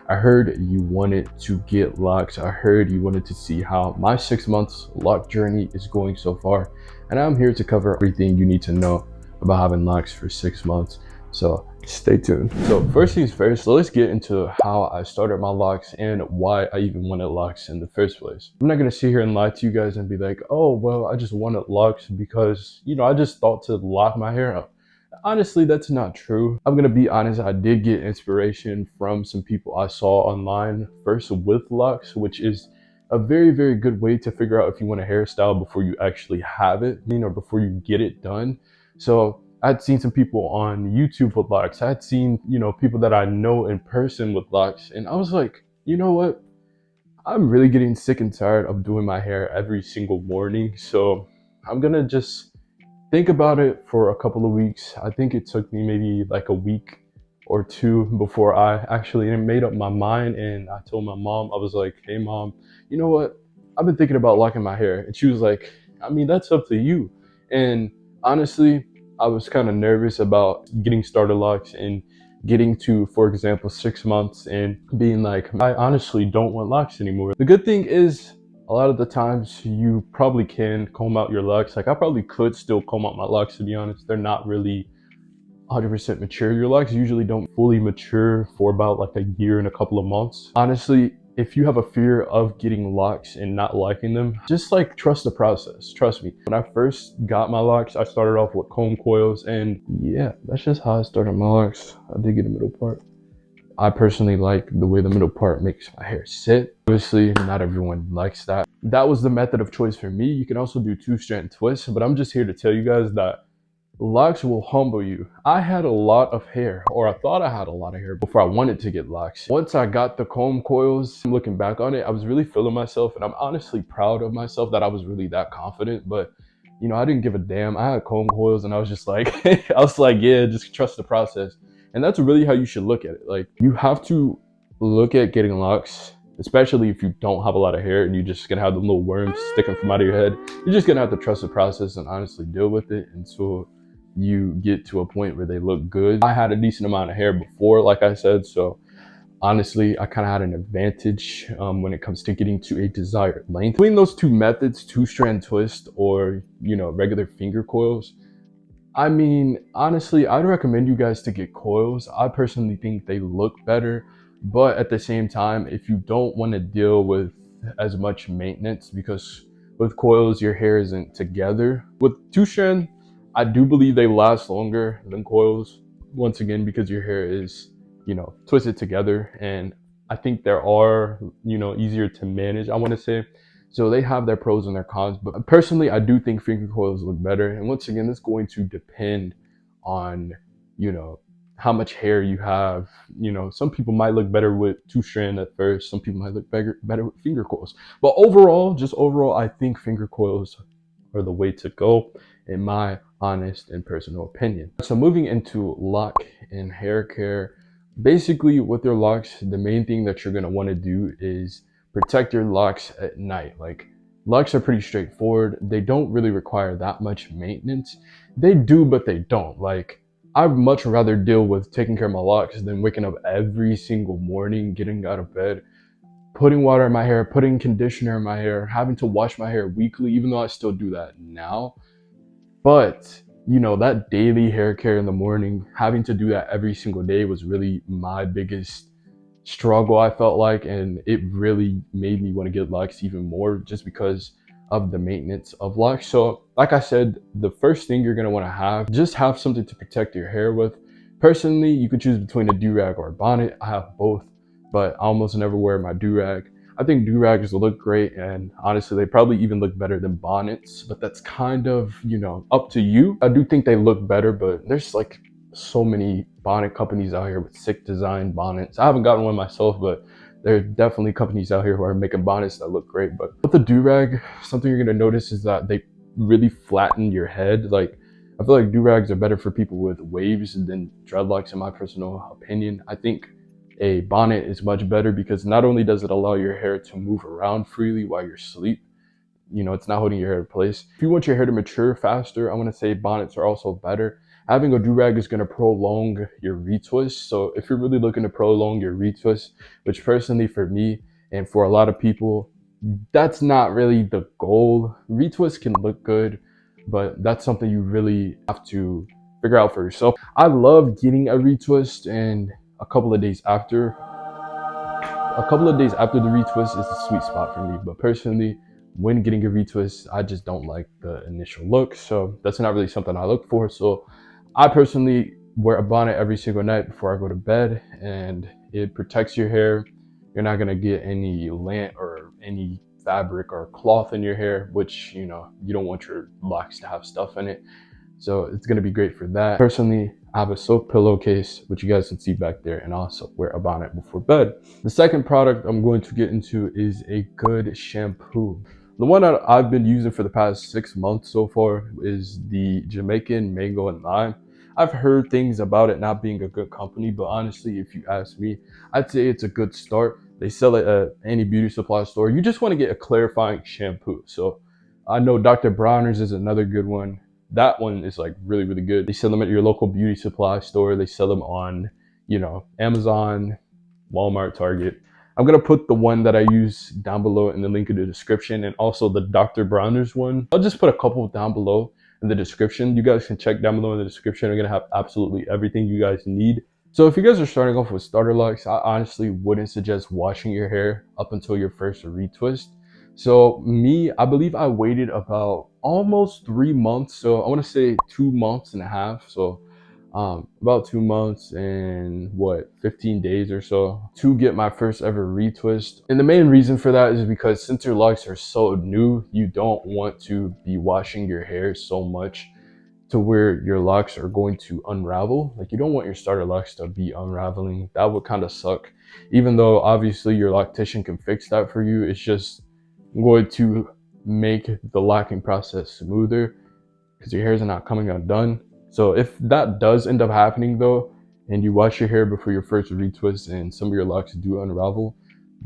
I heard you wanted to get locks. I heard you wanted to see how my 6 months lock journey is going so far. And I'm here to cover everything you need to know about having locks for 6 months. So stay tuned. So first things first, let's get into how I started my locks and why I even wanted locks in the first place. I'm not gonna sit here and lie to you guys and be like, oh, well, I just wanted locks because, I just thought to lock my hair up. Honestly, that's not true. I'm gonna be honest, I did get inspiration from some people I saw online, first with locks, which is a very, very good way to figure out if you want a hairstyle before you actually have it, or before you get it done. So I'd seen some people on YouTube with locks. I'd seen, people that I know in person with locks. And I was like, you know what? I'm really getting sick and tired of doing my hair every single morning. So I'm gonna just think about it for a couple of weeks. I think it took me maybe like a week or two before I actually made up my mind. And I told my mom, I was like, hey mom, you know what? I've been thinking about locking my hair. And she was like, I mean, that's up to you. And honestly, I was kind of nervous about getting started locks and getting to, for example, 6 months and being like, I honestly don't want locks anymore. The good thing is, a lot of the times you probably can comb out your locks. Like I probably could still comb out my locks, to be honest. They're not really 100% mature. Your locks usually don't fully mature for about like a year and a couple of months. Honestly, if you have a fear of getting locks and not liking them, just like trust the process. Trust me. When I first got my locks, I started off with comb coils, and yeah, that's just how I started my locks. I did get a middle part. I personally like the way the middle part makes my hair sit. Obviously, not everyone likes that. That was the method of choice for me. You can also do 2-strand twists, but I'm just here to tell you guys that locks will humble you. I had a lot of hair, or I thought I had a lot of hair before I wanted to get locks. Once I got the comb coils, looking back on it, I was really feeling myself, and I'm honestly proud of myself that I was really that confident. But I didn't give a damn. I had comb coils, and I was just like, I was like, yeah, just trust the process. And that's really how you should look at it. Like, you have to look at getting locks, especially if you don't have a lot of hair and you're just gonna have the little worms sticking from out of your head. You're just gonna have to trust the process and honestly deal with it until you get to a point where they look good. I had a decent amount of hair before, like I said, so honestly, I kind of had an advantage when it comes to getting to a desired length. Between those two methods, 2-strand twist or, regular finger coils, I mean, honestly, I'd recommend you guys to get coils. I personally think they look better, but at the same time, if you don't want to deal with as much maintenance, because with coils, your hair isn't together. With 2-strand, I do believe they last longer than coils, once again, because your hair is, twisted together. And I think there are, easier to manage, I want to say. So they have their pros and their cons, but personally, I do think finger coils look better. And once again, it's going to depend on, how much hair you have. Some people might look better with 2-strand at first. Some people might look better with finger coils. But overall, I think finger coils are the way to go, in my honest and personal opinion. So moving into lock and hair care, basically with your locks, the main thing that you're gonna want to do is protect your locks at night. Like, locks are pretty straightforward. They don't really require that much maintenance. They do, but they don't. Like, I'd much rather deal with taking care of my locks than waking up every single morning, getting out of bed, putting water in my hair, putting conditioner in my hair, having to wash my hair weekly, even though I still do that now. But, that daily hair care in the morning, having to do that every single day was really my biggest struggle, I felt like, and it really made me want to get locks even more just because of the maintenance of locks. So like I said, the first thing you're going to want to just have something to protect your hair with. Personally, you could choose between a do-rag or a bonnet. I have both, but I almost never wear my do-rag. I think do-rags look great, and honestly, they probably even look better than bonnets, but that's kind of, up to you. I do think they look better, but there's like so many bonnet companies out here with sick design bonnets. I haven't gotten one myself, but there are definitely companies out here who are making bonnets that look great. But with the do-rag, something you're gonna notice is that they really flatten your head. Like, I feel like do-rags are better for people with waves than dreadlocks, in my personal opinion. I think a bonnet is much better because not only does it allow your hair to move around freely while you're asleep, it's not holding your hair in place. If you want your hair to mature faster, I want to say bonnets are also better. having a do-rag is going to prolong your retwist. So if you're really looking to prolong your retwist, which personally for me and for a lot of people, that's not really the goal. Retwist can look good, but that's something you really have to figure out for yourself. I love getting a retwist, and a couple of days after the retwist is the sweet spot for me. But personally, when getting a retwist, I just don't like the initial look, so that's not really something I look for. So I personally wear a bonnet every single night before I go to bed, and it protects your hair. You're not gonna get any lint or any fabric or cloth in your hair, which you don't want your locks to have stuff in it. So it's gonna be great for that. Personally, I have a silk pillowcase, which you guys can see back there, and also wear a bonnet before bed. The second product I'm going to get into is a good shampoo. The one that I've been using for the past 6 months so far is the Jamaican Mango and Lime. I've heard things about it not being a good company, but honestly, if you ask me, I'd say it's a good start. They sell it at any beauty supply store. You just want to get a clarifying shampoo. So I know Dr. Bronner's is another good one. That one is like really, really good. They sell them at your local beauty supply store. They sell them on, Amazon, Walmart, Target. I'm gonna put the one that I use down below in the link in the description, and also the Dr. Bronner's one. I'll just put a couple down below in the description. You guys can check down below in the description. I'm gonna have absolutely everything you guys need. So if you guys are starting off with starter locks, I honestly wouldn't suggest washing your hair up until your first retwist. So me, I believe I waited about almost 3 months. So I want to say 2 months and a half. So about 2 months and 15 days or so to get my first ever retwist. And the main reason for that is because since your locks are so new, you don't want to be washing your hair so much to where your locks are going to unravel. Like, you don't want your starter locks to be unraveling. That would kind of suck. Even though obviously your loctician can fix that for you, it's just going to make the locking process smoother because your hairs are not coming undone. So if that does end up happening though, and you wash your hair before your first retwist and some of your locks do unravel,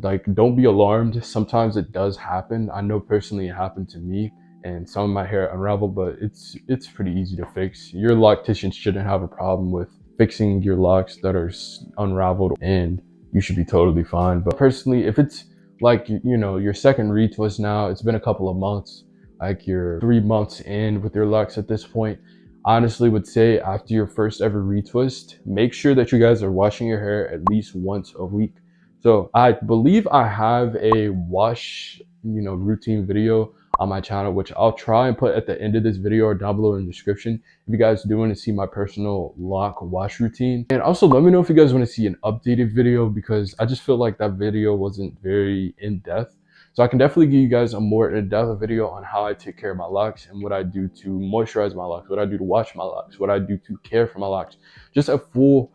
like, don't be alarmed. Sometimes it does happen. I know personally it happened to me, and some of my hair unraveled, but it's pretty easy to fix. Your loctician shouldn't have a problem with fixing your locks that are unraveled, and you should be totally fine. But personally, if it's like, your second retwist now, it's been a couple of months, like you're 3 months in with your locks at this point, honestly would say after your first ever retwist, make sure that you guys are washing your hair at least once a week. So I believe I have a wash, routine video on my channel, which I'll try and put at the end of this video or down below in the description if you guys do want to see my personal lock wash routine. And also let me know if you guys want to see an updated video, because I just feel like that video wasn't very in-depth. So I can definitely give you guys a more in-depth video on how I take care of my locks and what I do to moisturize my locks, what I do to wash my locks, what I do to care for my locks. Just a full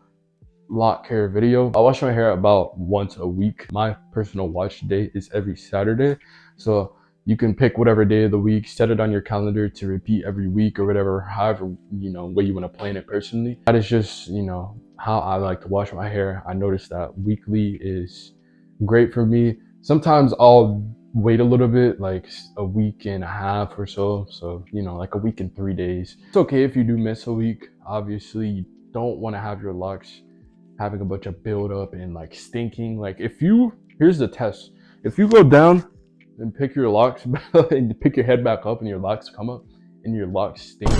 lock care video. I wash my hair about once a week. My personal wash day is every Saturday. So you can pick whatever day of the week, set it on your calendar to repeat every week or whatever, however, way you want to plan it personally. That is just, how I like to wash my hair. I noticed that weekly is great for me. Sometimes I'll wait a little bit, like a week and a half or so. So, like a week and 3 days. It's okay if you do miss a week. Obviously, you don't want to have your locks having a bunch of buildup and like stinking. Like, here's the test. If you go down and pick your locks and pick your head back up and your locks come up and your locks stink,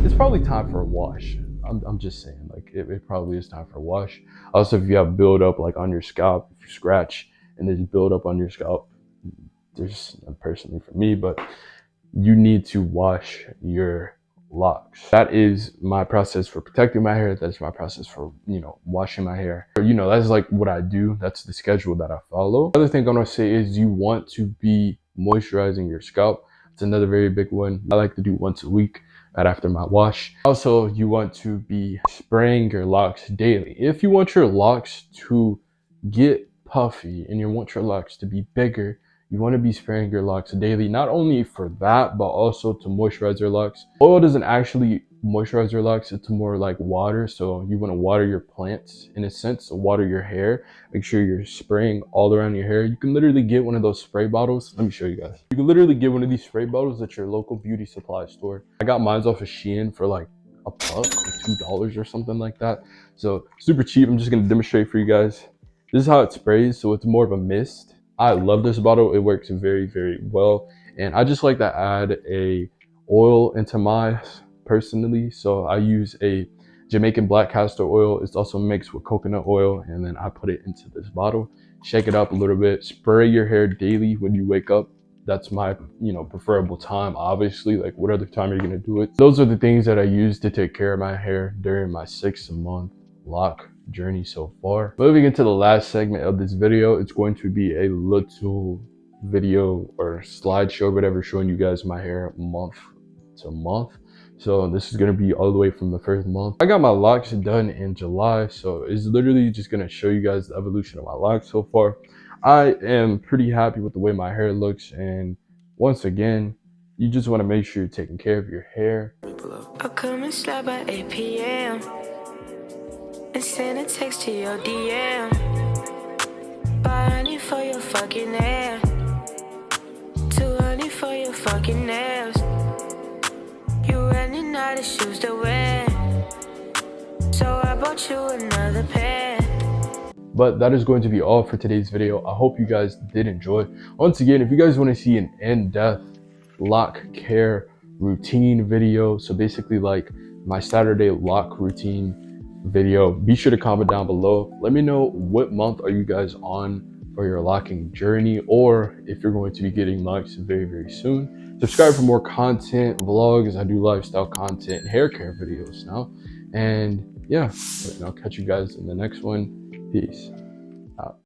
it's probably time for a wash. I'm just saying, like, it probably is time for a wash. Also, if you have buildup like on your scalp, if you scratch and there's buildup on your scalp, there's, personally for me, but you need to wash your locks. That is my process for protecting my hair. That's my process for, washing my hair. That's like what I do. That's the schedule that I follow. The other thing I'm gonna say is you want to be moisturizing your scalp. It's another very big one. I like to do once a week right after my wash. Also, you want to be spraying your locks daily. If you want your locks to get puffy and you want your locks to be bigger, you want to be spraying your locks daily, not only for that, but also to moisturize your locks. Oil doesn't actually moisturize your locks, it's more like water. So you want to water your plants in a sense, water your hair. Make sure you're spraying all around your hair. You can literally get one of those spray bottles. Let me show you guys. You can literally get one of these spray bottles at your local beauty supply store. I got mine off of Shein for like a buck or $2 or something like that. So super cheap. I'm just gonna demonstrate for you guys. This is how it sprays, so it's more of a mist. I love this bottle. It works very, very well. And I just like to add a oil into my personally. So I use a Jamaican black castor oil. It's also mixed with coconut oil, and then I put it into this bottle. Shake it up a little bit. Spray your hair daily when you wake up. That's my, preferable time. Obviously, like what other time are you gonna do it? Those are the things that I use to take care of my hair during my 6-month lock journey so far. Moving into the last segment of this video, it's going to be a little video or slideshow, whatever, showing you guys my hair month to month. So this is going to be all the way from the first month. I got my locks done in July, so it's literally just going to show you guys the evolution of my locks so far. I am pretty happy with the way my hair looks, and once again, you just want to make sure you're taking care of your hair. I'll come and slap by 8 p.m. and send a text to your DM. Buy honey for your fucking hair, too honey for your fucking nails. You running out of shoes to wear, so I bought you another pair. But that is going to be all for today's video. I hope you guys did enjoy. Once again, if you guys want to see an in-depth lock care routine video, so basically like my Saturday lock routine video, be sure to comment down below. Let me know what month are you guys on for your locking journey, or if you're going to be getting locks very, very soon. Subscribe for more content, vlogs. I do lifestyle content and hair care videos now. And yeah, I'll catch you guys in the next one. Peace.